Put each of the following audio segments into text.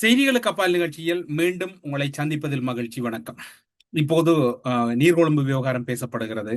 செய்திகளுக்கு அப்பால் நிகழ்ச்சியில் மீண்டும் உங்களை சந்திப்பதில் மகிழ்ச்சி. வணக்கம். இப்போது நீர்கொழும்பு விவகாரம் பேசப்படுகிறது.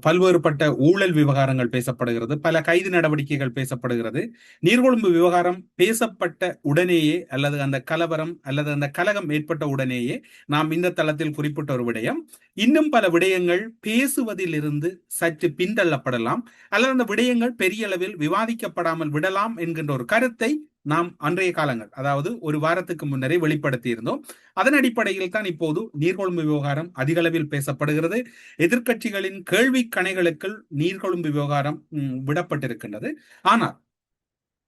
பல்வேறுபட்ட ஊழல் விவகாரங்கள் பேசப்படுகிறது. பல கைது நடவடிக்கைகள் பேசப்படுகிறது. நீர்கொழும்பு விவகாரம் பேசப்பட்ட உடனேயே அல்லது அந்த கலவரம் அல்லது அந்த கலகம் ஏற்பட்ட உடனேயே நாம் இந்த தளத்தில் குறிப்பிட்ட ஒரு விடயம், இன்னும் பல விடயங்கள் பேசுவதில் இருந்து சற்று பின்தள்ளப்படலாம் அல்லது அந்த விடயங்கள் பெரிய அளவில் விவாதிக்கப்படாமல் விடலாம் என்கின்ற ஒரு கருத்தை நாம் அன்றைய காலங்கள், அதாவது ஒரு வாரத்துக்கு முன்னரே வெளிப்படுத்தி இருந்தோம். அதன் அடிப்படையில் தான் இப்போது நீர்கொழும்பு விவகாரம் அதிக அளவில் பேசப்படுகிறது. எதிர்கட்சிகளின் கேள்வி கணைகளுக்குள் நீர்கொழும்பு விவகாரம் விடப்பட்டிருக்கின்றது. ஆனால்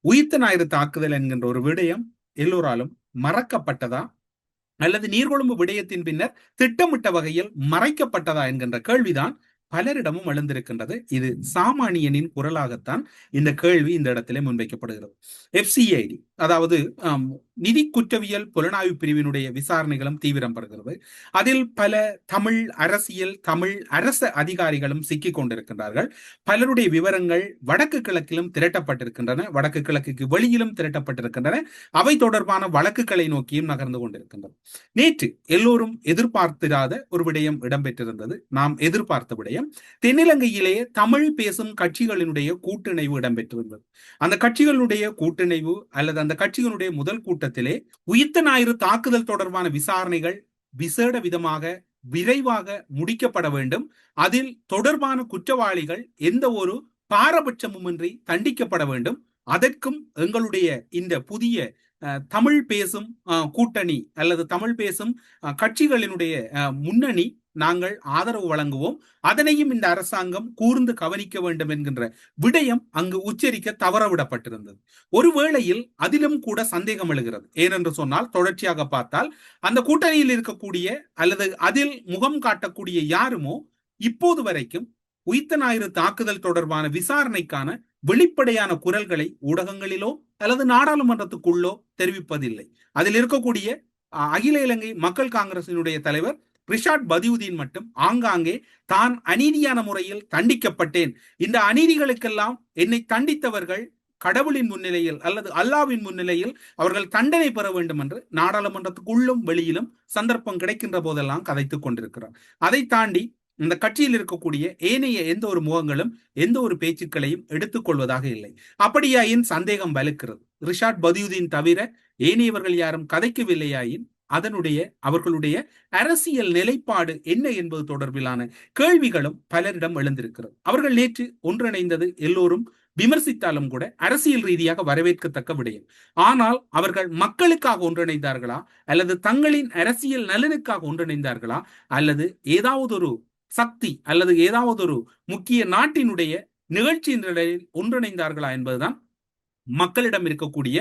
உயிர்த்த ஞாயிறு தாக்குதல் என்கின்ற ஒரு விடயம் எல்லோராலும் மறக்கப்பட்டதா அல்லது நீர்கொழும்பு விடயத்தின் பின்னர் திட்டமிட்ட வகையில் மறைக்கப்பட்டதா என்கின்ற கேள்விதான் பலரிடமும் எழுந்திருக்கின்றது. இது சாமானியனின் குரலாகத்தான் இந்த கேள்வி இந்த இடத்திலே முன்வைக்கப்படுகிறது. எஃப்சிஐடி, அதாவது நிதி குற்றவியல் புலனாய்வு பிரிவினுடைய விசாரணைகளும் தீவிரம் பெறுகிறது. அதில் பல தமிழ் அரசியல், தமிழ் அரச அதிகாரிகளும் சிக்கிக் கொண்டிருக்கின்றார்கள். பலருடைய விவரங்கள் வடக்கு கிழக்கிலும் திரட்டப்பட்டிருக்கின்றன, வடக்கு கிழக்குக்கு வெளியிலும் திரட்டப்பட்டிருக்கின்றன. அவை தொடர்பான வழக்குகளை நோக்கியும் நகர்ந்து கொண்டிருக்கின்றன. நேற்று எல்லோரும் எதிர்பார்த்திராத ஒரு விடயம் இடம்பெற்றிருந்தது. நாம் எதிர்பார்த்த விடயம், தென்னிலங்கையிலேயே தமிழ் பேசும் கட்சிகளினுடைய கூட்டிணைவு இடம்பெற்றிருந்தது. அந்த கட்சிகளுடைய கூட்டிணைவு அல்லது அந்த கட்சிகளுடைய முதல் கூட்டத்திலே உயிர்த்த ஞாயிறு தாக்குதல் தொடர்பான விசாரணைகள் விசேட விதமாக விரைவாக முடிக்கப்பட வேண்டும், அதில் தொடர்பான குற்றவாளிகள் எந்த ஒரு பாரபட்சமுமின்றி தண்டிக்கப்பட வேண்டும், அதற்கும் எங்களுடைய இந்த புதிய தமிழ் பேசும் கூட்டணி அல்லது தமிழ் பேசும் கட்சிகளினுடைய முன்னணி நாங்கள் ஆதரவு வழங்குவோம், அதனையும் இந்த அரசாங்கம் கூர்ந்து கவனிக்க வேண்டும் என்கின்ற விடயம் அங்கு உச்சரிக்க தவறவிடப்பட்டிருந்தது. ஒருவேளையில் அதிலும் கூட சந்தேகம் எழுகிறது. ஏனென்று சொன்னால், தொடர்ச்சியாக பார்த்தால் அந்த கூட்டணியில் இருக்கக்கூடிய அல்லது அதில் முகம் காட்டக்கூடிய யாருமோ இப்போது வரைக்கும் உயிர்த்த ஞாயிறு தாக்குதல் தொடர்பான விசாரணைக்கான வெளிப்படையான குரல்களை ஊடகங்களிலோ அல்லது நாடாளுமன்றத்துக்குள்ளோ தெரிவிப்பதில்லை. அதில் இருக்கக்கூடிய அகில இலங்கை மக்கள் காங்கிரசினுடைய தலைவர் ரிஷாட் பதியுதீன் மட்டும் ஆங்காங்கே தான் அநீதியான முறையில் தண்டிக்கப்பட்டேன், இந்த அநீதிகளுக்கெல்லாம் என்னை தண்டித்தவர்கள் கடவுளின் முன்னிலையில் அல்லது அல்லாவின் முன்னிலையில் அவர்கள் தண்டனை பெற வேண்டும் என்று நாடாளுமன்றத்துக்குள்ளும் வெளியிலும் சந்தர்ப்பம் கிடைக்கின்ற போதெல்லாம் கதைத்துக் கொண்டிருக்கிறார். அதை தாண்டி இந்த கட்சியில் இருக்கக்கூடிய ஏனைய எந்த ஒரு முகங்களும் எந்த ஒரு பேச்சுக்களையும் எடுத்துக்கொள்வதாக இல்லை. அப்படியாயின் சந்தேகம் வலுக்கிறது. ரிஷாட் பதியுதீன் தவிர ஏனையவர்கள் யாரும் கதைக்கவில்லையாயின் அதனுடைய அவர்களுடைய அரசியல் நிலைப்பாடு என்ன என்பது தொடர்பிலான கேள்விகளும் பலரிடம் எழுந்திருக்கிறது. அவர்கள் நேற்று ஒன்றிணைந்தது எல்லோரும் விமர்சித்தாலும் கூட அரசியல் ரீதியாக வரவேற்கத்தக்க விடயம். ஆனால் அவர்கள் மக்களுக்காக ஒன்றிணைந்தார்களா அல்லது தங்களின் அரசியல் நலனுக்காக ஒன்றிணைந்தார்களா அல்லது ஏதாவது ஒரு சக்தி அல்லது ஏதாவது ஒரு முக்கிய நாட்டினுடைய நிகழ்ச்சியின் நிலையில் ஒன்றிணைந்தார்களா என்பதுதான் மக்களிடம் இருக்கக்கூடிய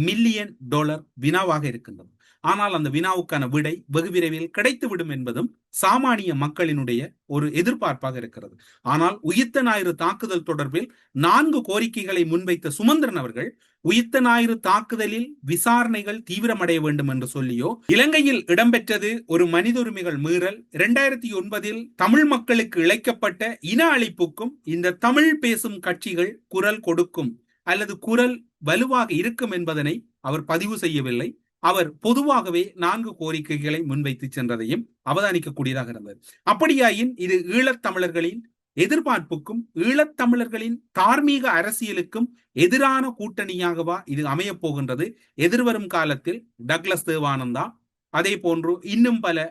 மில்லியன் டாலர் வினாவாக இருக்கின்றது. ஆனால் அந்த வினாவுக்கான விடை வெகு விரைவில் கிடைத்துவிடும் என்பதும் சாமானிய மக்களினுடைய ஒரு எதிர்பார்ப்பாக இருக்கிறது. ஆனால் உயிர்த்த ஞாயிறு தாக்குதல் தொடர்பில் 4 கோரிக்கைகளை முன்வைத்த சுமந்திரன் அவர்கள் உயிர்த்த ஞாயிறு தாக்குதலில் விசாரணைகள் தீவிரமடைய வேண்டும் என்று சொல்லியோ, இலங்கையில் இடம்பெற்றது ஒரு மனித உரிமைகள் மீறல், 2009 தமிழ் மக்களுக்கு இழைக்கப்பட்ட இன அழிப்புக்கும் இந்த தமிழ் பேசும் கட்சிகள் குரல் கொடுக்கும் அல்லது குரல் வலுவாக இருக்கும் என்பதனை அவர் பதிவு செய்யவில்லை. அவர் பொதுவாகவே 4 கோரிக்கைகளை முன்வைத்து சென்றதையும் அவதானிக்கக்கூடியதாக இருந்தது. அப்படியாயின் இது ஈழத்தமிழர்களின் எதிர்பார்ப்புக்கும் ஈழத்தமிழர்களின் தார்மீக அரசியலுக்கும் எதிரான கூட்டணியாகவா இது அமையப் போகின்றது? எதிர்வரும் காலத்தில் டக்ளஸ் தேவானந்தா, அதே போன்று இன்னும் பல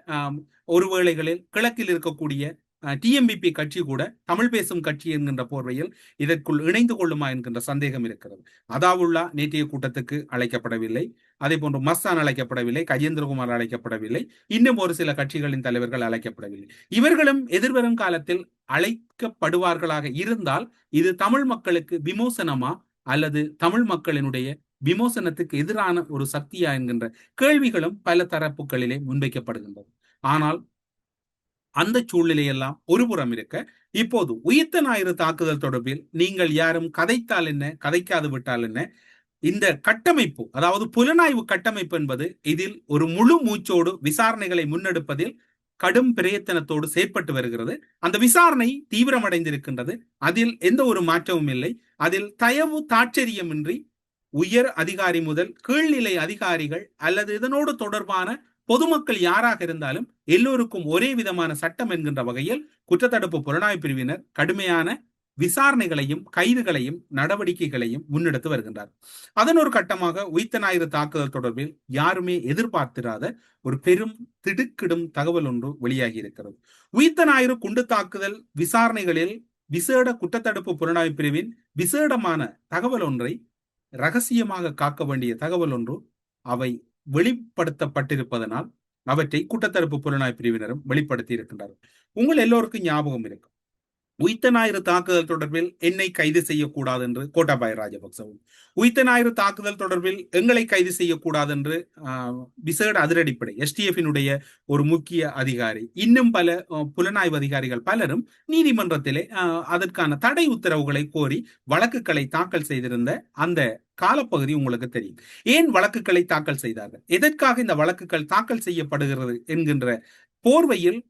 ஒருவேளைகளில் கிழக்கில் இருக்கக்கூடிய டிஎம்பிபி கட்சி கூட தமிழ் பேசும் கட்சி என்கின்ற போர்வையில் இதற்குள் இணைந்து கொள்ளுமா என்கின்ற சந்தேகம் இருக்கிறது. அதாவுல்லா நேற்றைய கூட்டத்துக்கு அழைக்கப்படவில்லை, அதே போன்று மஸ்தான் அழைக்கப்படவில்லை, கஜேந்திரகுமார் அழைக்கப்படவில்லை, இன்னும் ஒரு சில கட்சிகளின் தலைவர்கள் அழைக்கப்படவில்லை. இவர்களும் எதிர்வரும் காலத்தில் அழைக்கப்படுவார்களாக இருந்தால் இது தமிழ் மக்களுக்கு விமோசனமா அல்லது தமிழ் மக்களினுடைய விமோசனத்துக்கு எதிரான ஒரு சக்தியா என்கின்ற கேள்விகளும் பல தரப்புகளிலே முன்வைக்கப்படுகின்றது. ஆனால் அந்த சூழ்நிலையெல்லாம் ஒருபுறம் இருக்க, இப்போது உயிர்த்த ஞாயிறு தாக்குதல் தொடர்பில் நீங்கள் யாரும் கதைத்தால் என்ன, கதைக்காது விட்டால் என்ன, இந்த கட்டமைப்பு, அதாவது புலனாய்வு கட்டமைப்பு என்பது இதில் ஒரு முழு மூச்சோடு விசாரணைகளை முன்னெடுப்பதில் கடும் பிரயத்தனத்தோடு செயற்பட்டு வருகிறது. அந்த விசாரணை தீவிரமடைந்திருக்கின்றது. அதில் எந்த ஒரு மாற்றமும் இல்லை. அதில் தயவு தாட்சரியமின்றி உயர் அதிகாரி முதல் கீழ்நிலை அதிகாரிகள் அல்லது இதனோடு தொடர்பான பொதுமக்கள் யாராக இருந்தாலும் எல்லோருக்கும் ஒரே விதமான சட்டம் என்கின்ற வகையில் குற்றத்தடுப்பு புலனாய்வு பிரிவினர் கடுமையான விசாரணைகளையும் கைதுகளையும் நடவடிக்கைகளையும் முன்னெடுத்து வருகின்றார். அதன் ஒரு கட்டமாக உயிர்த்த ஞாயிறு தாக்குதல் தொடர்பில் யாருமே எதிர்பார்த்திராத ஒரு பெரும் திடுக்கிடும் தகவல் ஒன்று வெளியாகி இருக்கிறது. உயிர்த்த ஞாயிறு குண்டு தாக்குதல் விசாரணைகளில் விசேட குற்றத்தடுப்பு புலனாய்வு பிரிவின் விசேடமான தகவல் ஒன்றை, ரகசியமாக காக்க வேண்டிய தகவல் ஒன்று அவை வெளிப்படுத்தப்பட்டிருப்பதனால் அவற்றை குற்றத்தடுப்பு புலனாய்வு பிரிவினரும் வெளிப்படுத்தி இருக்கின்றார்கள். உங்கள் எல்லோருக்கும் ஞாபகம் இருக்கும், உயிர்த்த ஞாயிறு தாக்குதல் தொடர்பில் என்னை கைது செய்யக்கூடாது என்று கோட்டாபாய ராஜபக்சவும், உயிர்த்த ஞாயிறு தாக்குதல் தொடர்பில் எங்களை கைது செய்யக்கூடாது என்று விசேட அதிரடிப்படை எஸ்டிஎஃபினுடைய ஒரு முக்கிய அதிகாரி, இன்னும் பல புலனாய்வு அதிகாரிகள் பலரும் நீதிமன்றத்திலே அதற்கான தடை உத்தரவுகளை கோரி வழக்குகளை தாக்கல் செய்திருந்த அந்த காலப்பகுதி உங்களுக்கு தெரியும். ஏன் வழக்குகளை தாக்கல் செய்தார்கள், எதற்காக இந்த வழக்குகள் தாக்கல் செய்யப்படுகிறது என்கின்ற போர்வையில்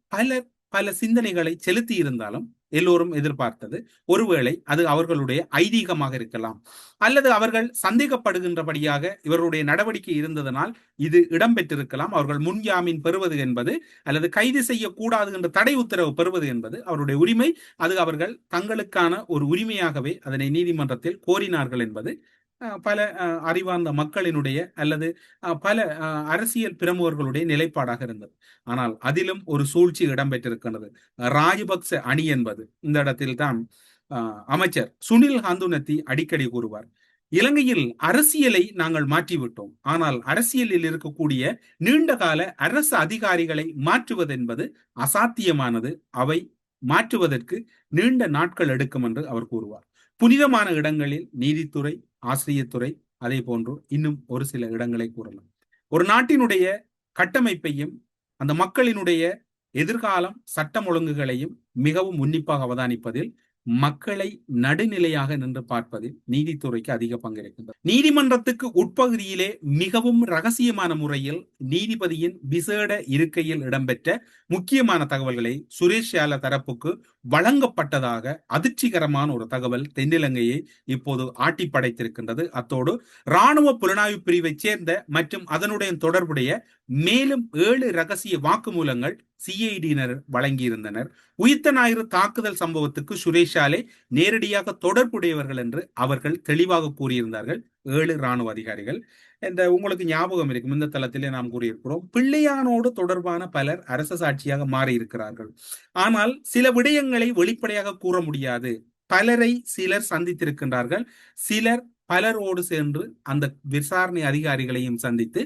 பல சிந்தனைகளை செலுத்தி இருந்தாலும் எல்லோரும் எதிர்பார்த்தது ஒருவேளை அது அவர்களுடைய ஐதீகமாக இருக்கலாம், அல்லது அவர்கள் சந்தேகப்படுகின்றபடியாக இவருடைய நடவடிக்கை இருந்ததனால் இது இடம்பெற்றிருக்கலாம். அவர்கள் முன்ஜாமீன் பெறுவது என்பது அல்லது கைது செய்யக்கூடாது என்ற தடை உத்தரவு பெறுவது என்பது அவருடைய உரிமை. அது அவர்கள் தங்களுக்கான ஒரு உரிமையாகவே அதனை நீதிமன்றத்தில் கோரினார்கள் என்பது பல அறிவார்ந்த மக்களினுடைய அல்லது பல அரசியல் பிரமுகர்களுடைய நிலைப்பாடாக இருந்தது. ஆனால் அதிலும் ஒரு சூழ்ச்சி இடம்பெற்றிருக்கின்றது. ராஜபக்ச அணி என்பது, இந்த இடத்தில் தான் அமைச்சர் சுனில் ஹந்துனத்தி அடிக்கடி கூறுவார், இலங்கையில் அரசியலை நாங்கள் மாற்றிவிட்டோம், ஆனால் அரசியலில் இருக்கக்கூடிய நீண்டகால அரசு அதிகாரிகளை மாற்றுவது என்பது அசாத்தியமானது, அவை மாற்றுவதற்கு நீண்ட நாட்கள் எடுக்கும் என்று அவர் கூறுவார். புனிதமான இடங்களில் நீதித்துறை, ஆசிரியத்துறை, அதே போன்று இன்னும் ஒரு சில இடங்களை கூறலாம். ஒரு நாட்டினுடைய கட்டமைப்பையும் அந்த மக்களினுடைய எதிர்காலம் சட்டம் ஒழுங்குகளையும் மிகவும் உன்னிப்பாக அவதானிப்பதில், மக்களை நடுநிலையாக நின்று பார்ப்பதில் நீதித்துறைக்கு அதிக பங்கு இருக்கின்றது. நீதிமன்றத்துக்கு உட்பகுதியிலே மிகவும் ரகசியமான முறையில் நீதிபதியின் விசேட இருக்கையில் இடம்பெற்ற முக்கியமான தகவல்களை சுரேஷ் யால தரப்புக்கு வழங்கப்பட்டதாக அதிர்ச்சிகரமான ஒரு தகவல் தென்னிலங்கையை இப்போது ஆட்டி படைத்திருக்கின்றது. அத்தோடு இராணுவ புலனாய்வு பிரிவை சேர்ந்த மற்றும் அதனுடைய தொடர்புடைய மேலும் 7 ரகசிய வாக்குமூலங்கள் சிஐடியினர் வழங்கியிருந்தனர். உயிர்த்த ஞாயிறு தாக்குதல் சம்பவத்துக்கு சுரேஷ் யாலே நேரடியாக தொடர்புடையவர்கள் என்று அவர்கள் தெளிவாக கூறியிருந்தார்கள் 7 இராணுவ அதிகாரிகள். உங்களுக்கு ஞாபகம் இருக்கும், இந்த தளத்திலே நாம் கூறியிருக்கிறோம், பிள்ளையானோடு தொடர்பான பலர் அரச சாட்சியாக மாறி இருக்கிறார்கள். ஆனால் சில விடயங்களை வெளிப்படையாக கூற முடியாது. பலரை சிலர் சந்தித்திருக்கின்றார்கள். சிலர் பலரோடு சென்று அந்த விசாரணை அதிகாரிகளையும் சந்தித்து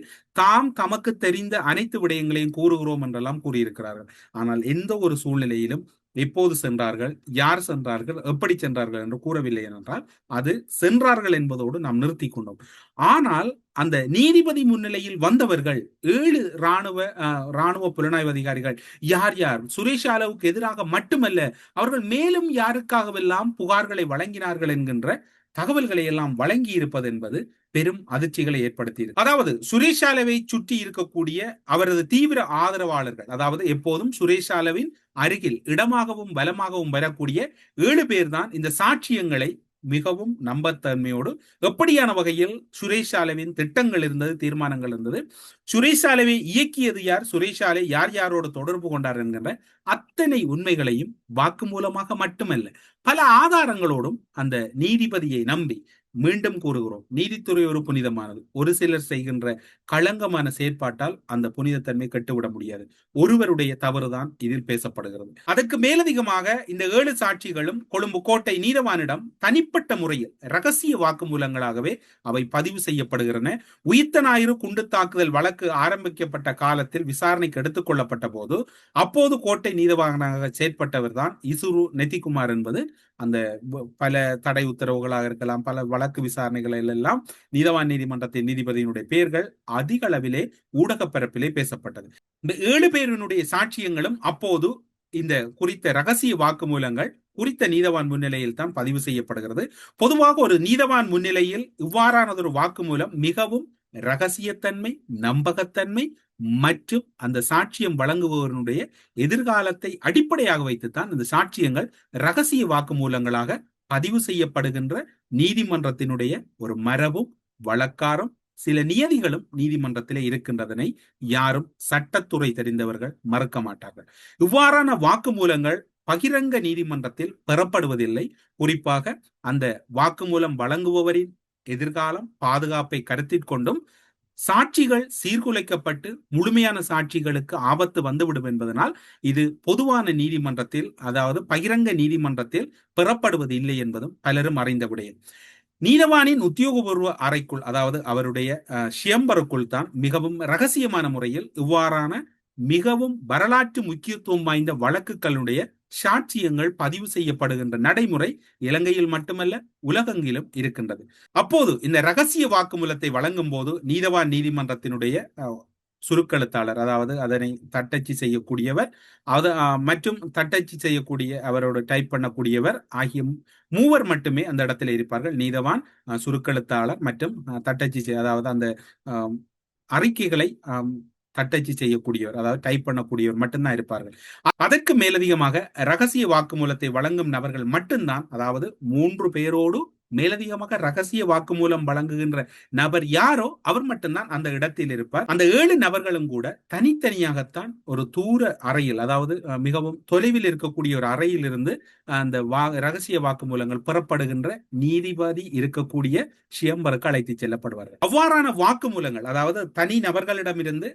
தமக்கு தெரிந்த அனைத்து விடயங்களையும் கூறுகிறோம் என்றெல்லாம் கூறியிருக்கிறார்கள். ஆனால் எந்த ஒரு சூழ்நிலையிலும் எப்போது சென்றார்கள், யார் சென்றார்கள், எப்படி சென்றார்கள் என்று கூறவில்லை என்றால் அது சென்றார்கள் என்பதோடு நாம் நிறுத்தி கொண்டோம். ஆனால் அந்த நீதிபதி முன்னிலையில் வந்தவர்கள் 7 இராணுவ புலனாய்வு அதிகாரிகள் யார் யார் சுரேஷ் யாலவுக்கு எதிராக மட்டுமல்ல, அவர்கள் மேலும் யாருக்காகவெல்லாம் புகார்களை வழங்கினார்கள் என்கின்ற தகவல்களை எல்லாம் வழங்கி இருப்பது என்பது பெரும் அதிர்ச்சிகளை ஏற்படுத்தி, அதாவது சுரேஷ் யாலவை சுற்றி இருக்கக்கூடிய அவரது தீவிர ஆதரவாளர்கள், அதாவது எப்போதும் சுரேஷ் யாலவின் அருகில் இடமாகவும் பலமாகவும் வரக்கூடிய 7 பேர் தான் இந்த சாட்சியங்களை மிகவும் நம்பத்தன்மையோடு எப்படியான வகையில் சுரேஷ் யாலவின் திட்டங்கள் இருந்தது, தீர்மானங்கள் இருந்தது, சுரேஷ் யாலவை இயக்கியது யார், சுரேஷ் யாலை யார் யாரோடு தொடர்பு கொண்டார் என்கின்ற அத்தனை உண்மைகளையும் வாக்கு மூலமாக மட்டுமல்ல பல ஆதாரங்களோடும் அந்த நீதிபதியை நம்பி, மீண்டும் கூறுகிறோம், நீதித்துறை ஒரு புனிதமானது. ஒரு சிலர் செய்கின்ற களங்கமான செயற்பாட்டால் அந்த புனிதத்தன்மை கெட்டுவிட முடியாது. ஒருவருடைய தவறுதான் இதில் பேசப்படுகிறது. அதற்கு மேலதிகமாக இந்த 7 சாட்சிகளும் கொழும்பு கோட்டை நீதவானிடம் தனிப்பட்ட முறையில் ரகசிய வாக்குமூலங்களாகவே அவை பதிவு செய்யப்படுகிறன. உயிர்த்த ஞாயிறு குண்டு தாக்குதல் வழக்கு ஆரம்பிக்கப்பட்ட காலத்தில் விசாரணைக்கு எடுத்துக் கொள்ளப்பட்ட போது அப்போது கோட்டை நீதவானாக செயற்பட்டவர் தான் இசுரு நெத்திகுமார் என்பது அந்த பல தடை உத்தரவுகளாக இருக்கலாம், பல வழக்கு விசாரணைகள் எல்லாம் நீதவான் நீதிமன்றத்தின் நீதிபதியினுடைய பெயர்கள் அதிக அளவிலே ஊடக பரப்பிலே பேசப்பட்டது. இந்த 7 பேரினுடைய சாட்சியங்களும் அப்போது இந்த குறித்த ரகசிய வாக்குமூலங்கள் குறித்த நீதவான் முன்னிலையில் தான் பதிவு செய்யப்படுகிறது. பொதுவாக ஒரு நீதவான் முன்னிலையில் இவ்வாறானதொரு வாக்குமூலம் மிகவும் ரகசியத்தன்மை, நம்பகத்தன்மை மற்றும் அந்த சாட்சியம் வழங்குபவர்களுடைய எதிர்காலத்தை அடிப்படையாக வைத்துத்தான் இந்த சாட்சியங்கள் ரகசிய வாக்குமூலங்களாக பதிவு செய்யப்படுகின்ற நீதிமன்றத்தினுடைய ஒரு மரபும் வழக்காறும் சில நியதிகளும் நீதிமன்றத்திலே இருக்கின்றதனை யாரும் சட்டத்துறை தெரிந்தவர்கள் மறுக்க மாட்டார்கள். இவ்வாறான வாக்குமூலங்கள் பகிரங்க நீதிமன்றத்தில் பெறப்படுவதில்லை. குறிப்பாக அந்த வாக்குமூலம் வழங்குபவரின் எதிர்காலம் பாதுகாப்பை கருத்தில் கொண்டும் சாட்சிகள் சீர்குலைக்கப்பட்டு முழுமையான சாட்சிகளுக்கு ஆபத்து வந்துவிடும் என்பதனால் இது பொதுவான நீதிமன்றத்தில், அதாவது பகிரங்க நீதிமன்றத்தில் பெறப்படுவது இல்லை என்பதும் பலரும் அறிந்த விடயம். நீதவானின் உத்தியோகபூர்வ அறைக்குள், அதாவது அவருடைய ஷியம்பருக்குள் தான் மிகவும் ரகசியமான முறையில் இவ்வாறான மிகவும் வரலாற்று முக்கியத்துவம் வாய்ந்த வழக்குகளுடைய சாட்சியங்கள் பதிவு செய்யப்படுகின்ற நடைமுறை இலங்கையில் மட்டுமல்ல உலகெங்கிலும் இருக்கின்றது. அப்போது இந்த ரகசிய வாக்குமூலத்தை வழங்கும் போது நீதவான் நீதிமன்றத்தினுடைய சுருக்கெழுத்தாளர், அதாவது அதனை தட்டச்சு செய்யக்கூடியவர், மற்றும் தட்டச்சு செய்யக்கூடிய அவரோட டைப் பண்ணக்கூடியவர் ஆகிய மூவர் மட்டுமே அந்த இடத்துல இருப்பார்கள். நீதவான், சுருக்கெழுத்தாளர் மற்றும் தட்டச்சு அதாவது அந்த அறிக்கைகளை தட்டச்சு செய்யக்கூடியவர், அதாவது டைப் பண்ணக்கூடியவர் மட்டும்தான் இருப்பார்கள். அதற்கு மேலதிகமாக ரகசிய வாக்குமூலத்தை வழங்கும் நபர்கள் மட்டும்தான், அதாவது 3 பேரோடு மேலதிகமாக ரகசிய வாக்குமூலம் வழங்குகின்ற நபர் யாரோ அவர் மட்டும்தான் அந்த இடத்தில் இருப்பார். அந்த 7 நபர்களும் கூட தனித்தனியாகத்தான் ஒரு தூர அறையில், அதாவது மிகவும் தொலைவில் இருக்கக்கூடிய ஒரு அறையில் இருந்து அந்த ரகசிய வாக்குமூலங்கள் பெறப்படுகின்ற நீதிபதி இருக்கக்கூடிய ஷியம்பருக்கு அழைத்து செல்லப்படுவார்கள். அவ்வாறான வாக்குமூலங்கள், அதாவது தனி நபர்களிடமிருந்து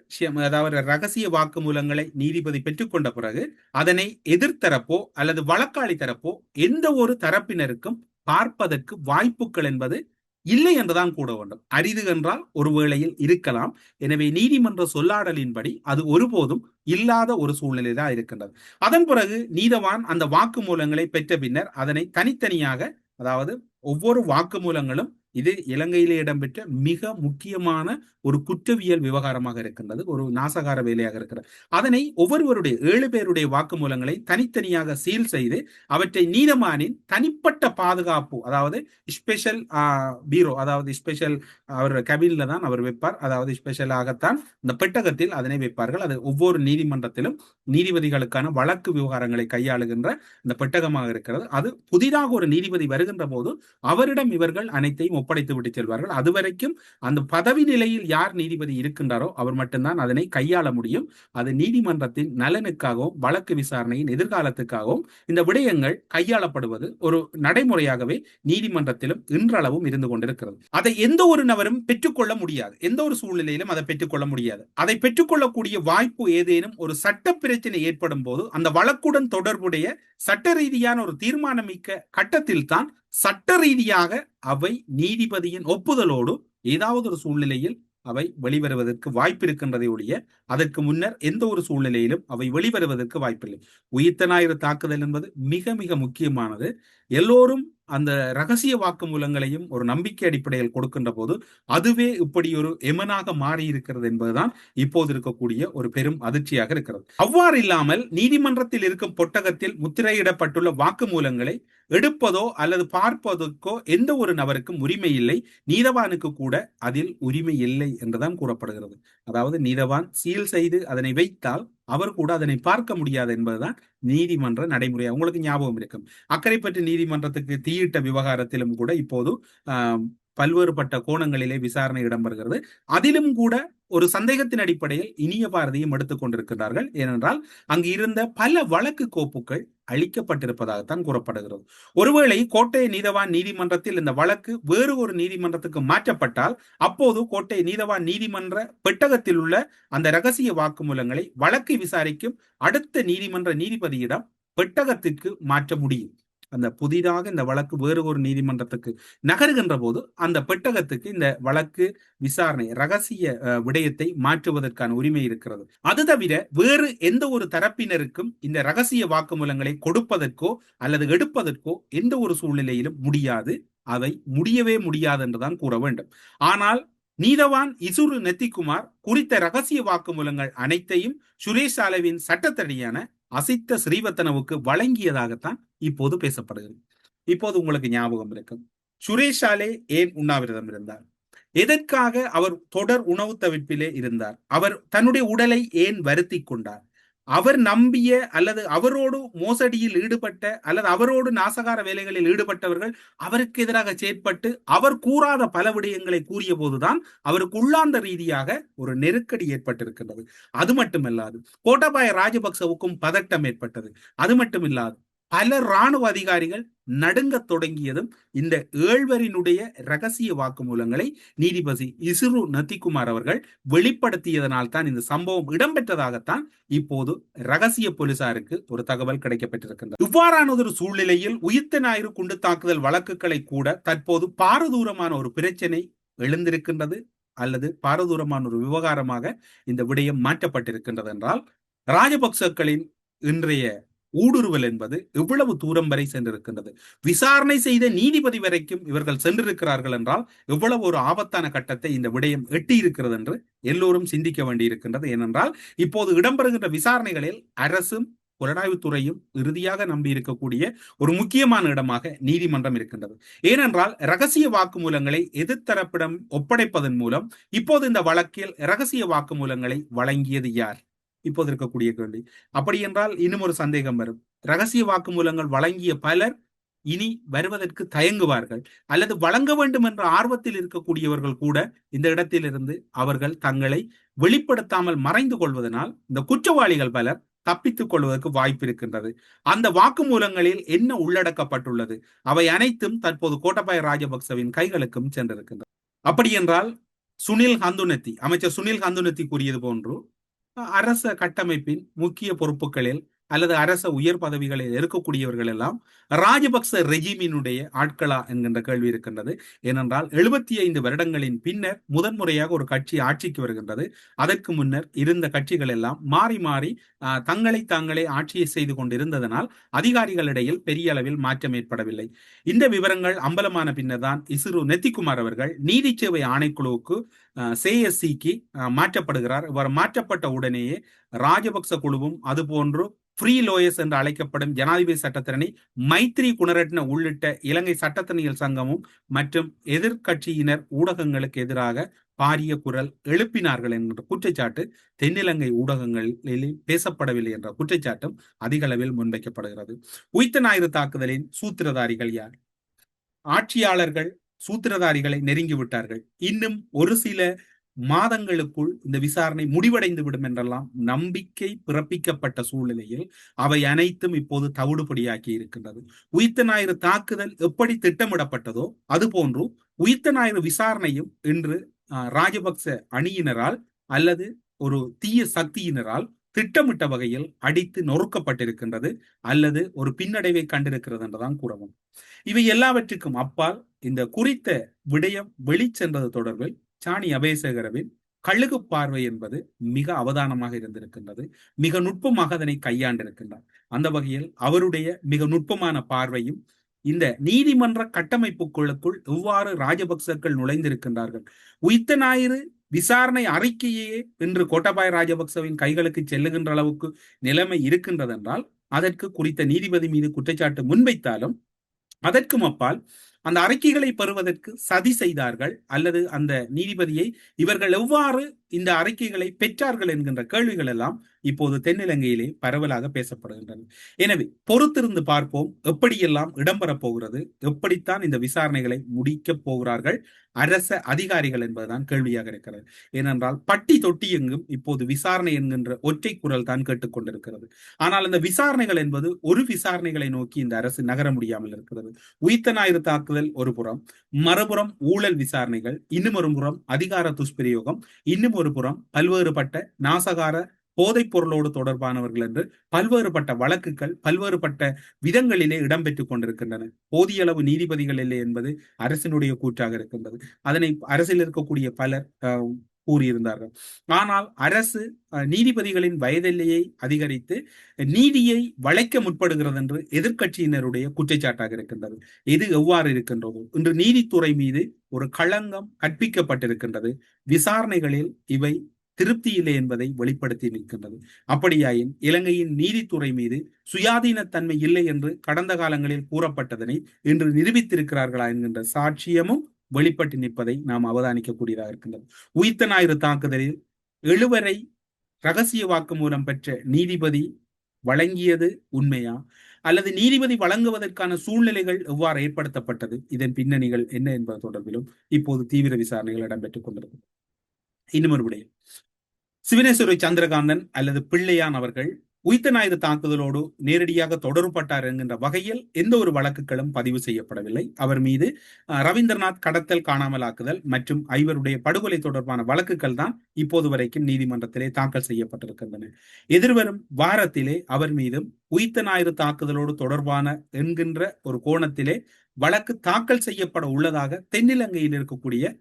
அதாவது ரகசிய வாக்குமூலங்களை நீதிபதி பெற்றுக்கொண்ட பிறகு அதனை எதிர்த்தரப்போ அல்லது வழக்காளி தரப்போ எந்த ஒரு தரப்பினருக்கும் பார்ப்பதற்கு வாய்ப்புகள் என்பது இல்லை என்றுதான் கூட வேண்டும். அரிது என்றால் ஒரு வேளையில் இருக்கலாம். எனவே நீதிமன்ற சொல்லாடலின்படி அது ஒருபோதும் இல்லாத ஒரு சூழ்நிலை தான் இருக்கின்றது. அதன் பிறகு நீதவான் அந்த வாக்குமூலங்களை பெற்ற பின்னர் அதனை தனித்தனியாக, அதாவது ஒவ்வொரு வாக்குமூலங்களும் இது இலங்கையிலே இடம்பெற்ற மிக முக்கியமான ஒரு குற்றவியல் விவகாரமாக இருக்கின்றது, ஒரு நாசகார வேலையாக இருக்கிறது. அதனை ஒவ்வொருவருடைய 7 பேருடைய வாக்குமூலங்களை தனித்தனியாக சீல் செய்து அவற்றை நீதவானின் தனிப்பட்ட பாதுகாப்பு, அதாவது ஸ்பெஷல் பீரோ, அதாவது ஸ்பெஷல் அவர் கேபின்ல தான் அவர் வைப்பார். அதாவது ஸ்பெஷலாகத்தான் இந்த பெட்டகத்தில் அதனை வைப்பார்கள். அது ஒவ்வொரு நீதிமன்றத்திலும் நீதிபதிகளுக்கான வழக்கு விவகாரங்களை கையாளுகின்ற இந்த பெட்டகமாக இருக்கிறது. அது புதிதாக ஒரு நீதிபதி வருகின்ற போது அவரிடம் இவர்கள் அனைத்தையும் ஒப்படைத்து விட்டு செல்வார்கள். அதுவரைக்கும் அந்த பதவி நிலையில் யார் நீதிபதி இருக்கின்றாரோ அவர் மட்டும்தான் அதனை கையாள முடியும். அது நீதிமன்றத்தின் நலனுக்காகவும் வழக்கு விசாரணையின் எதிர்காலத்துக்காகவும் இந்த விடயங்கள் கையாளப்படுவது ஒரு நடைமுறையாகவே நீதிமன்றத்திலும் இன்றளவும் இருந்து கொண்டிருக்கிறது. அதை எந்த ஒரு நபரும் பெற்றுக்கொள்ள முடியாது, எந்த ஒரு சூழ்நிலையிலும் அதை பெற்றுக்கொள்ள முடியாது. அதை பெற்றுக்கொள்ளக்கூடிய வாய்ப்பு ஏதேனும் ஒரு சட்ட பிரச்சனை ஏற்படும் போது அந்த வழக்குடன் தொடர்புடைய சட்ட ரீதியான ஒரு தீர்மானமிக்க கட்டத்தில் தான் சட்ட ரீதியாக அவை நீதிபதியின் ஒப்புதலோடு ஏதாவது ஒரு சூழ்நிலையில் அவை வெளிவருவதற்கு வாய்ப்பு இருக்கின்றதை ஒழிய அதற்கு முன்னர் எந்த ஒரு சூழ்நிலையிலும் அவை வெளிவருவதற்கு வாய்ப்பில்லை. உயிர்த்த ஞாயிறு தாக்குதல் என்பது மிக மிக முக்கியமானது. எல்லோரும் அந்த ரகசிய வாக்குமூலங்களையும் ஒரு நம்பிக்கை அடிப்படையில் கொடுக்கின்ற போது அதுவே இப்படி ஒரு எமனாக மாறி இருக்கிறது என்பதுதான் இப்போது இருக்கக்கூடிய ஒரு பெரும் அதிர்ச்சியாக இருக்கிறது. அவ்வாறு இல்லாமல் நீதிமன்றத்தில் இருக்கும் பொட்டகத்தில் முத்திரையிடப்பட்டுள்ள வாக்குமூலங்களை எடுப்பதோ அல்லது பார்ப்பதற்கோ எந்த ஒரு நபருக்கும் உரிமை இல்லை. நீதவானுக்கு கூட அதில் உரிமை இல்லை என்றுதான் கூறப்படுகிறது. அதாவது நீதவான் சீல் செய்து அதனை வைத்தால் அவர் கூட அதனை பார்க்க முடியாது என்பதுதான் நீதிமன்ற நடைமுறை. உங்களுக்கு ஞாபகம் இருக்கும், அக்கரைப்பற்று நீதிமன்றத்துக்கு தீயிட்ட விவகாரத்திலும் கூட இப்போது பல்வேறுபட்ட கோணங்களிலே விசாரணை இடம்பெறுகிறது. அதிலும் கூட ஒரு சந்தேகத்தின் அடிப்படையில் இனிய பாரதியும் எடுத்துக் கொண்டிருக்கிறார்கள். ஏனென்றால் அங்கு இருந்த பல வழக்கு கோப்புகள் அளிக்கப்பட்டிருப்பதாகத்தான் கூறப்படுகிறது. ஒருவேளை கோட்டை நீதவான் நீதிமன்றத்தில் இந்த வழக்கு வேறு ஒரு நீதிமன்றத்துக்கு மாற்றப்பட்டால் அப்போது கோட்டை நீதவான் நீதிமன்ற பெட்டகத்தில் உள்ள அந்த ரகசிய வாக்குமூலங்களை வழக்கை விசாரிக்கும் அடுத்த நீதிமன்ற நீதிபதியிடம் பெட்டகத்திற்கு மாற்ற முடியும். அந்த புதிதாக இந்த வழக்கு வேறு ஒரு நீதிமன்றத்துக்கு நகருகின்ற போது அந்த பெட்டகத்துக்கு இந்த வழக்கு விசாரணை ரகசிய விடயத்தை மாற்றுவதற்கான உரிமை இருக்கிறது. அது தவிர வேறு எந்த ஒரு தரப்பினருக்கும் இந்த ரகசிய வாக்குமூலங்களை கொடுப்பதற்கோ அல்லது எடுப்பதற்கோ எந்த ஒரு சூழ்நிலையிலும் முடியாது. அவை முடியவே முடியாது என்றுதான் கூற வேண்டும். ஆனால் நீதவான் இசுரு நெத்திக்குமார் குறித்த ரகசிய வாக்குமூலங்கள் அனைத்தையும் சுரேஷ் சாலைவின் சட்டத்தடியான அசித்த ஸ்ரீவத்தனவுக்கு வழங்கியதாகத்தான் இப்போது பேசப்படுகிறது. இப்போது உங்களுக்கு ஞாபகம் இருக்கும், சுரேஷ் சாலே ஏன் உண்ணாவிரதம் இருந்தார்? எதற்காக அவர் தொடர் உணவு தவிர்ப்பிலே இருந்தார்? அவர் தன்னுடைய உடலை ஏன் வருத்தி கொண்டார்? அவர் நம்பிய அல்லது அவரோடு மோசடியில் ஈடுபட்ட அல்லது அவரோடு நாசகார வேலைகளில் ஈடுபட்டவர்கள் அவருக்கு எதிராக செயற்பட்டு அவர் கூறாத பல விடயங்களை கூறிய போதுதான் அவருக்கு உள்ளார்ந்த ரீதியாக ஒரு நெருக்கடி ஏற்பட்டிருக்கின்றது. அது மட்டுமல்லாது கோட்டாபாய ராஜபக்சவுக்கும் பதட்டம் ஏற்பட்டது. அது மட்டுமில்லாது பல இராணுவ அதிகாரிகள் நடுங்க தொடங்கியதும் இந்த ஏழ்வரினுடைய ரகசிய வாக்குமூலங்களை நீதிபதி இசுரு நத்திகுமார் அவர்கள் வெளிப்படுத்தியதனால் தான் இந்த சம்பவம் இடம்பெற்றதாகத்தான் இப்போது ரகசிய போலீசாருக்கு ஒரு தகவல் கிடைக்கப்பட்டிருக்கின்றது. இவ்வாறான ஒரு சூழ்நிலையில் உயிர்த்த ஞாயிறு குண்டு தாக்குதல் வழக்குகளை கூட தற்போது பாரதூரமான ஒரு பிரச்சனை எழுந்திருக்கின்றது அல்லது பாரதூரமான ஒரு விவகாரமாக இந்த விடயம் மாற்றப்பட்டிருக்கின்றது என்றால் ராஜபக்சக்களின் இன்றைய ஊடுருவல் என்பது எவ்வளவு தூரம் வரை சென்றிருக்கின்றது. விசாரணை செய்த நீதிபதி வரைக்கும் இவர்கள் சென்றிருக்கிறார்கள் என்றால் எவ்வளவு ஒரு ஆபத்தான கட்டத்தை இந்த விடயம் எட்டி இருக்கிறது என்று எல்லோரும் சிந்திக்க வேண்டியிருக்கின்றது. ஏனென்றால் இப்போது இடம்பெறுகின்ற விசாரணைகளில் அரசும் புலனாய்வுத்துறையும் இறுதியாக நம்பி இருக்கக்கூடிய ஒரு முக்கியமான இடமாக நீதிமன்றம் இருக்கின்றது. ஏனென்றால் ரகசிய வாக்குமூலங்களை எதிர்த்தரப்பிடம் ஒப்படைப்பதன் மூலம் இப்போது இந்த வழக்கில் ரகசிய வாக்குமூலங்களை வழங்கியது யார்? இப்போது இருக்கக்கூடிய கேள்வி. அப்படி என்றால் இன்னும் ஒரு சந்தேகம் வரும். ரகசிய வாக்குமூலங்கள் வழங்கிய பலர் இனி வருவதற்கு தயங்குவார்கள் அல்லது வழங்க வேண்டும் என்ற ஆர்வத்தில் இருக்கக்கூடியவர்கள் கூட இந்த இடத்திலிருந்து அவர்கள் தங்களை வெளிப்படுத்தாமல் மறைந்து கொள்வதனால் இந்த குற்றவாளிகள் பலர் தப்பித்துக் கொள்வதற்கு வாய்ப்பு இருக்கின்றது. அந்த வாக்குமூலங்களில் என்ன உள்ளடக்கப்பட்டுள்ளது? அவை அனைத்தும் தற்போது கோட்டாபய ராஜபக்சவின் கைகளுக்கும் சென்றிருக்கின்றன. அப்படி என்றால் அமைச்சர் சுனில் ஹந்துனத்தி கூறியது போன்று அரச கட்டமைப்பின் முக்கிய பொறுப்புகளில் அல்லது அரச உயர் பதவிகளில் இருக்கக்கூடியவர்கள் எல்லாம் ராஜபக்ச ரெஜிமினுடைய ஆட்களா என்கின்ற கேள்வி இருக்கின்றது. ஏனென்றால் 75 வருடங்களின் பின்னர் முதன்முறையாக ஒரு கட்சி ஆட்சிக்கு வருகின்றது. அதற்கு முன்னர் இருந்த கட்சிகள் எல்லாம் மாறி மாறி தாங்களே ஆட்சியை செய்து கொண்டிருந்ததனால் அதிகாரிகளிடையில் பெரிய அளவில் மாற்றம் ஏற்படவில்லை. இந்த விவரங்கள் அம்பலமான பின்னர் தான் இசுரு நெத்திகுமார் அவர்கள் நீதி சேவை ஆணைக்குழுவுக்கு சேஎஸ்சிக்கு மாற்றப்படுகிறார். இவர் மாற்றப்பட்ட உடனேயே ராஜபக்ச குழுவும் அதுபோன்று ஃப்ரீ லோயர்ஸ் என்று அழைக்கப்படும் ஜனாதிபதி சட்டத்தரணி மைத்ரி குணரட்ன உள்ளிட்ட இலங்கை சட்டத்தரணிகள் சங்கமும் மற்றும் எதிர்கட்சியினர் ஊடகங்களுக்கு எதிராக பாரிய குரல் எழுப்பினார்கள் என்ற குற்றச்சாட்டு தென்னிலங்கை ஊடகங்களில் பேசப்படவில்லை என்ற குற்றச்சாட்டும் அதிக அளவில் முன்வைக்கப்படுகிறது. உயிர்த்த ஞாயிறு தாக்குதலின் சூத்திரதாரிகள் யார்? ஆட்சியாளர்கள் சூத்திரதாரிகளை நெருங்கிவிட்டார்கள். இன்னும் ஒரு சில மாதங்களுக்குள் இந்த விசாரணை முடிவடைந்து விடும் என்றெல்லாம் நம்பிக்கை பிறப்பிக்கப்பட்ட சூழ்நிலையில் அவை அனைத்தும் இப்போது தவிடுபடியாக்கி இருக்கின்றது. உயிர்த்த ஞாயிறு தாக்குதல் எப்படி திட்டமிடப்பட்டதோ அதுபோன்று உயிர்த்த ஞாயிறு விசாரணையும் இன்று ராஜபக்ச அணியினரால் அல்லது ஒரு தீய சக்தியினரால் திட்டமிட்ட வகையில் அடித்து நொறுக்கப்பட்டிருக்கின்றது அல்லது ஒரு பின்னடைவை கண்டிருக்கிறது என்றுதான் கூறவும். இவை எல்லாவற்றுக்கும் அப்பால் இந்த குறித்த விடயம் வெளிச்சென்றது தொடர்பில் சாணி அபேசகரவின் கழுகு பார்வை என்பது மிக அவதானமாக இருந்திருக்கின்றது. மிக நுட்பமாக அதனை கையாண்டிருக்கின்றார். அந்த வகையில் அவருடைய மிக நுட்பமான பார்வையும் இந்த நீதிமன்ற கட்டமைப்புக்குள்ளுக்குள் எவ்வாறு ராஜபக்சர்கள் நுழைந்திருக்கின்றார்கள், உயிர்த்த ஞாயிறு விசாரணை அறிக்கையே இன்று கோட்டாபாய ராஜபக்சவின் கைகளுக்கு செல்லுகின்ற அளவுக்கு நிலைமை இருக்கின்றது என்றால் அதற்கு குறித்த நீதிபதி மீது குற்றச்சாட்டு முன்வைத்தாலும் அதற்கும் அப்பால் அந்த அறிக்கைகளை பெறுவதற்கு சதி செய்தார்கள் அல்லது அந்த நீதிபதியை இவர்கள் எவ்வாறு இந்த அறிக்கைகளை பெற்றார்கள் என்கின்ற கேள்விகள் எல்லாம் இப்போது தென்னிலங்கையிலே பரவலாக பேசப்படுகின்றன. எனவே பொறுத்திருந்து பார்ப்போம் எப்படியெல்லாம் இடம்பெறப் போகிறது, எப்படித்தான் இந்த விசாரணைகளை முடிக்கப் போகிறார்கள் அரச அதிகாரிகள் என்பதுதான் கேள்வியாக இருக்கிறது. ஏனென்றால் பட்டி தொட்டி எங்கும் இப்போது விசாரணை என்கின்ற ஒற்றை குரல் தான் கேட்டுக்கொண்டிருக்கிறது. ஆனால் அந்த விசாரணைகள் என்பது ஒரு விசாரணைகளை நோக்கி இந்த அரசு நகர முடியாமல் இருக்கிறது. உயிர்த்த ஞாயிறு தாக்குதல் ஒரு புறம், மறுபுறம் ஊழல் விசாரணைகள், இன்னும் ஒரு புறம் அதிகார துஷ்பிரயோகம், இன்னும் ஒரு புறம் பல்வேறுபட்ட நாசகார போதைப் பொருளோடு தொடர்பானவர்கள் என்று பல்வேறுபட்ட வழக்குகள் பல்வேறுபட்ட விதங்களிலே இடம்பெற்றுக் கொண்டிருக்கின்றன. போதிய அளவு நீதிபதிகள் இல்லை என்பது அரசினுடைய கூற்றாக இருக்கின்றது. அதனை அரசில் இருக்கக்கூடிய பலர் கூறியிருந்தார்கள். ஆனால் அரசு நீதிபதிகளின் வயதெல்லையை அதிகரித்து நீதியை வளைக்க முற்படுகிறது என்று எதிர்கட்சியினருடைய குற்றச்சாட்டாக இருக்கின்றது. இது எவ்வாறு இருக்கின்றதோ இன்று நீதித்துறை மீது ஒரு களங்கம் கற்பிக்கப்பட்டிருக்கின்றது. விசாரணைகளில் இவை திருப்தி இல்லை என்பதை வெளிப்படுத்தி நிற்கின்றது. அப்படியாயின் இலங்கையின் நீதித்துறை மீது சுயாதீனத்தன்மை இல்லை என்று கடந்த காலங்களில் கூறப்பட்டதனை இன்று நிரூபித்திருக்கிறார்களா என்கின்ற சாட்சியமும் வெளிப்பட்டு நிற்பதை நாம் அவதானிக்கக்கூடியதாக இருக்கின்றது. உயிர்த்த ஞாயிறு தாக்குதலில் 7 ரகசிய வாக்குமூலம் பெற்ற நீதிபதி வழங்கியது உண்மையா, அல்லது நீதிபதி வழங்குவதற்கான சூழ்நிலைகள் எவ்வாறு ஏற்படுத்தப்பட்டது, இதன் பின்னணிகள் என்ன என்பது தொடர்பிலும் இப்போது தீவிர விசாரணைகள் இடம்பெற்றுக் கொண்டிருக்கிறது. இன்னும் ஒரு விடயம், சிவனேஸ்வரி சந்திரகாந்தன் அல்லது பிள்ளையான் அவர்கள் உயிர்த்த ஞாயிறு தாக்குதலோடு நேரடியாக தொடர்பட்டார் என்கின்ற வகையில் எந்த ஒரு வழக்குகளும் பதிவு செய்யப்படவில்லை. அவர் மீது ரவீந்திரநாத் கடத்தல், காணாமலாக்குதல் மற்றும் ஐவருடைய படுகொலை தொடர்பான வழக்குகள் தான் இப்போது வரைக்கும் நீதிமன்றத்திலே தாக்கல் செய்யப்பட்டிருக்கின்றன. எதிர்வரும் வாரத்திலே அவர் மீதும் உயிர்த்த ஞாயிறு தாக்குதலோடு தொடர்பான என்கின்ற ஒரு கோணத்திலே வழக்கு தாக்கல் செய்யப்பட உள்ளதாக தென்னிலங்கையில் இருக்கக்கூடிய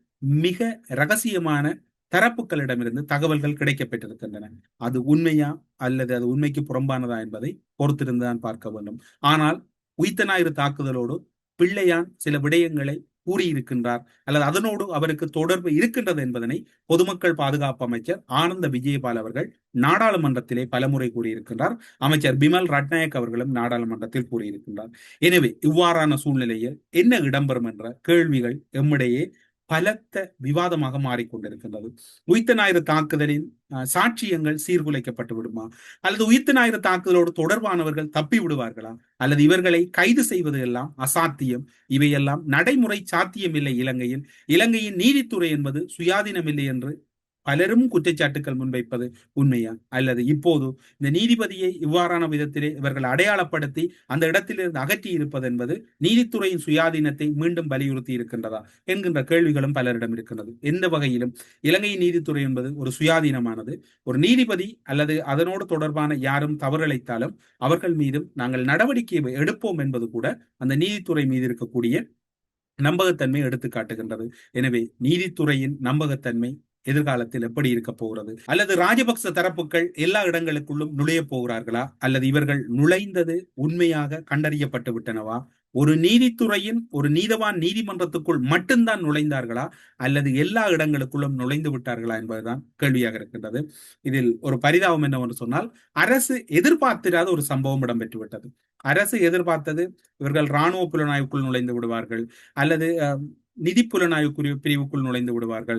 மிக ரகசியமான தரப்புகளிடமிருந்து தகவல்கள் கிடைக்கப்பட்டிருக்கின்றன. அது உண்மையா அல்லது அது உண்மைக்கு புறம்பானதா என்பதை பொறுத்திருந்துதான் பார்க்க வேண்டும். ஆனால் உயிர்த்த ஞாயிறு தாக்குதலோடு பிள்ளையான் சில விடயங்களை கூறியிருக்கின்றார், அல்லது அதனோடு அவருக்கு தொடர்பு இருக்கின்றது என்பதனை பொதுமக்கள் பாதுகாப்பு அமைச்சர் ஆனந்த விஜயபால் அவர்கள் நாடாளுமன்றத்திலே பலமுறை கூறியிருக்கின்றார். அமைச்சர் பிமல் ரட்நாயக் அவர்களும் நாடாளுமன்றத்தில் கூறியிருக்கின்றார். எனவே இவ்வாறான சூழ்நிலையில் என்ன இடம்பெறும் என்ற கேள்விகள் எம்மிடையே பலத்த விவாதமாக மாறிக்கொண்டிருக்கின்றது. உயிர்த்த ஞாயிறு தாக்குதலின் சாட்சியங்கள் சீர்குலைக்கப்பட்டு விடுமா, அல்லது உயிர்த்த ஞாயிறு தாக்குதலோடு தொடர்பானவர்கள் தப்பி விடுவார்களா, அல்லது இவர்களை கைது செய்வது எல்லாம் அசாத்தியம், இவையெல்லாம் நடைமுறை சாத்தியம் இல்லை. இலங்கையின் நீதித்துறை என்பது சுயாதீனம் இல்லை என்று பலரும் குற்றச்சாட்டுகள் முன்வைப்பது உண்மையா, அல்லது இப்போது இந்த நீதிபதியை இவ்வாறான விதத்திலே இவர்கள் அடையாளப்படுத்தி அந்த இடத்திலிருந்து அகற்றி இருப்பது என்பது நீதித்துறையின் சுயாதீனத்தை மீண்டும் வலியுறுத்தி இருக்கின்றதா என்கின்ற கேள்விகளும் பலரிடம் இருக்கின்றது. எந்த வகையிலும் இலங்கையின் நீதித்துறை என்பது ஒரு சுயாதீனமானது. ஒரு நீதிபதி அல்லது அதனோடு தொடர்பான யாரும் தவறிழைத்தாலும் அவர்கள் மீதும் நாங்கள் நடவடிக்கை எடுப்போம் என்பது கூட அந்த நீதித்துறை மீது இருக்கக்கூடிய நம்பகத்தன்மை எடுத்து காட்டுகின்றது. எனவே நீதித்துறையின் நம்பகத்தன்மை எதிர்காலத்தில் எப்படி இருக்க போகிறது, அல்லது ராஜபக்ச தரப்புகள் எல்லா இடங்களுக்குள்ளும் நுழைய போகிறார்களா, அல்லது இவர்கள் நுழைந்தது உண்மையாக கண்டறியப்பட்டு விட்டனவா, ஒரு நீதித்துறையின் ஒரு நீதவான் நீதிமன்றத்துக்குள் மட்டும்தான் நுழைந்தார்களா, அல்லது எல்லா இடங்களுக்குள்ளும் நுழைந்து விட்டார்களா என்பதுதான் கேள்வியாக இருக்கின்றது. இதில் ஒரு பரிதாபம் என்னவென்று சொன்னால், அரசு எதிர்பார்த்திராத ஒரு சம்பவம் இடம்பெற்று விட்டது. அரசு எதிர்பார்த்தது இவர்கள் இராணுவ புலனாய்வுக்குள் நுழைந்து விடுவார்கள், அல்லது நிதி புலனாய்வு பிரிவுக்குள் நுழைந்து விடுவார்கள்,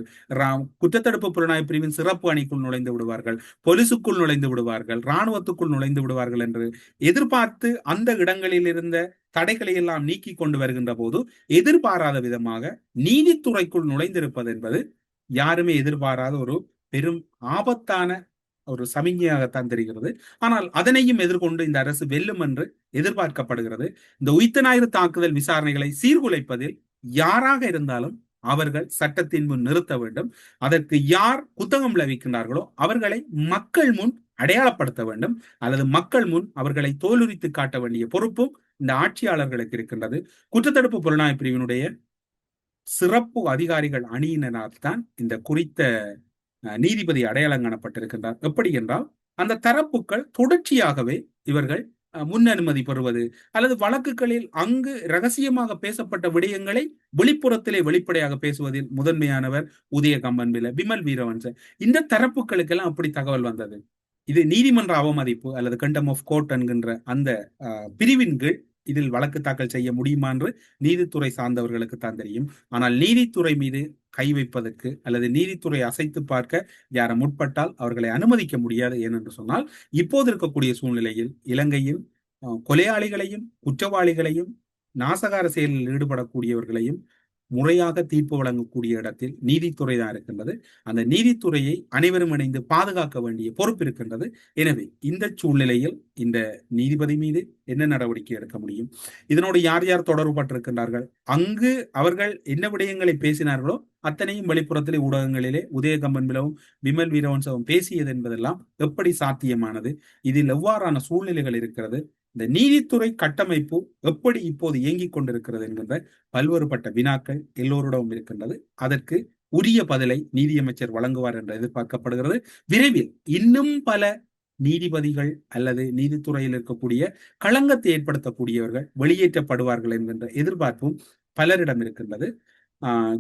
குற்றத்தடுப்பு புலனாய்வு பிரிவின் சிறப்பு அணிக்குள் நுழைந்து விடுவார்கள், போலீசுக்குள் நுழைந்து விடுவார்கள், இராணுவத்துக்குள் நுழைந்து விடுவார்கள் என்று எதிர்பார்த்து அந்த இடங்களில் இருந்த தடைகளை எல்லாம் நீக்கி கொண்டு வருகின்ற போது எதிர்பாராத விதமாக நீதித்துறைக்குள் நுழைந்திருப்பது என்பது யாருமே எதிர்பாராத ஒரு பெரும் ஆபத்தான ஒரு சமிஞ்ஞையாகத்தான் தெரிகிறது. ஆனால் அதனையும் எதிர்கொண்டு இந்த அரசு வெல்லும் என்று எதிர்பார்க்கப்படுகிறது. இந்த உயிர்த்த ஞாயிறு தாக்குதல் விசாரணைகளை சீர்குலைப்பதில் யாராக இருந்தாலும் அவர்கள் சட்டத்தின் முன் நிறுத்த வேண்டும். அதற்கு யார் புத்தகம் விளைவிக்கின்றார்களோ அவர்களை மக்கள் முன் அடையாளப்படுத்த வேண்டும், அல்லது மக்கள் முன் அவர்களை தோலுரித்து காட்ட வேண்டிய பொறுப்பும் இந்த ஆட்சியாளர்களுக்கு இருக்கின்றது. குற்றத்தடுப்பு புலனாய்வு பிரிவினுடைய சிறப்பு அதிகாரிகள் அணியினரால் தான் இந்த குறித்த நீதிபதி அடையாளம் காணப்பட்டிருக்கின்றார். எப்படி என்றால், அந்த தரப்புகள் தொடர்ச்சியாகவே இவர்கள் முன் அனுமதி பெறுவது, அல்லது வழக்குகளில் அங்கு ரகசியமாக பேசப்பட்ட விடயங்களை வெளிப்புறத்திலே வெளிப்படையாக பேசுவதில் முதன்மையானவர் உதயகம்பன் பில, பிமல் வீரவன்ச. இந்த தரப்புகளுக்கெல்லாம் அப்படி தகவல் வந்தது. இது நீதிமன்ற அவமதிப்பு அல்லது கண்டம் ஆஃப் கோர்ட் என்கின்ற அந்த பிரிவின் கீழ் இதில் வழக்கு தாக்கல் செய்ய முடியுமா என்று நீதித்துறை சார்ந்தவர்களுக்கு தான் தெரியும். ஆனால் நீதித்துறை மீது கை வைப்பதற்கு அல்லது நீதித்துறை அசைத்து பார்க்க யாரை முற்பட்டால் அவர்களை அனுமதிக்க முடியாது. ஏனென்று சொன்னால், இப்போது இருக்கக்கூடிய சூழ்நிலையில் இலங்கையில் கொலையாளிகளையும் குற்றவாளிகளையும் நாசகார செயலில் ஈடுபடக்கூடியவர்களையும் முறையாக தீர்ப்பு வழங்கக்கூடிய இடத்தில் நீதித்துறை தான் இருக்கின்றது. அந்த நீதித்துறையை அனைவரும் இணைந்து பாதுகாக்க வேண்டிய பொறுப்பு இருக்கின்றது. எனவே இந்த சூழ்நிலையில் இந்த நீதிபதி மீது என்ன நடவடிக்கை எடுக்க முடியும், இதனோடு யார் யார் தொடர்பு பட்டிருக்கின்றார்கள், அங்கு அவர்கள் என்ன விடயங்களை பேசினார்களோ அத்தனையும் வெளிப்புறத்திலே ஊடகங்களிலே உதயகம்பன் பிலவும் விமல் வீரவன்சவும் பேசியது என்பதெல்லாம் எப்படி சாத்தியமானது, இதில் எவ்வாறான சூழ்நிலைகள் இருக்கிறது, இந்த நீதித்துறை கட்டமைப்பு எப்படி இப்போது இயங்கிக் கொண்டிருக்கிறது என்கின்ற பல்வேறுபட்ட வினாக்கள் எல்லோரிடமும் இருக்கின்றது. அதற்கு உரிய பதிலை நீதியமைச்சர் வழங்குவார் என்று எதிர்பார்க்கப்படுகிறது. விரைவில் இன்னும் பல நீதிபதிகள் அல்லது நீதித்துறையில் இருக்கக்கூடிய களங்கத்தை ஏற்படுத்தக்கூடியவர்கள் வெளியேற்றப்படுவார்கள் என்கின்ற எதிர்பார்ப்பும் பலரிடம் இருக்கின்றது.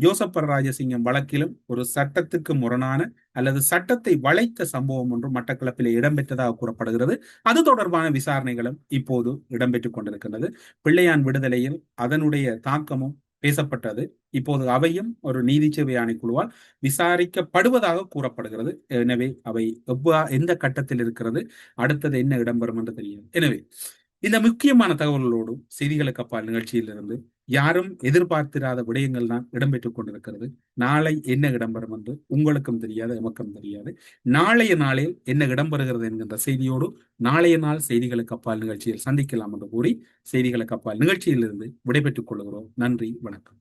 ஜோசப் ராஜசிங்கம் வழக்கிலும் ஒரு சட்டத்துக்கு முரணான அல்லது சட்டத்தை வளைத்த சம்பவம் ஒன்று மட்டக்களப்பிலே இடம்பெற்றதாக கூறப்படுகிறது. அது தொடர்பான விசாரணைகளும் இப்போது இடம்பெற்றுக் கொண்டிருக்கின்றது. பிள்ளையான் விடுதலையில் அதனுடைய தாக்கமும் பேசப்பட்டது. இப்போது அவையும் ஒரு நீதி சேவை ஆணைக்குழுவால் விசாரிக்கப்படுவதாக கூறப்படுகிறது. எனவே அவை எந்த கட்டத்தில் இருக்கிறது, அடுத்தது என்ன இடம்பெறும் என்று தெரியாது. எனவே இந்த முக்கியமான தகவல்களோடு செய்திகளுக்கு அப்பால் நிகழ்ச்சியிலிருந்து யாரும் எதிர்பார்த்திராத விடயங்கள் தான் இடம்பெற்றுக் கொண்டிருக்கிறது. நாளை என்ன இடம்பெறும் என்று உங்களுக்கும் தெரியாது, எமக்கும் தெரியாது. நாளைய நாளில் என்ன இடம்பெறுகிறது என்கின்ற செய்தியோடு நாளைய நாள் செய்திகளுக்கு அப்பால் நிகழ்ச்சியில் சந்திக்கலாம் என்று கூறி செய்திகளுக்கு அப்பால் நிகழ்ச்சியிலிருந்து விடைபெற்றுக் கொள்கிறோம். நன்றி, வணக்கம்.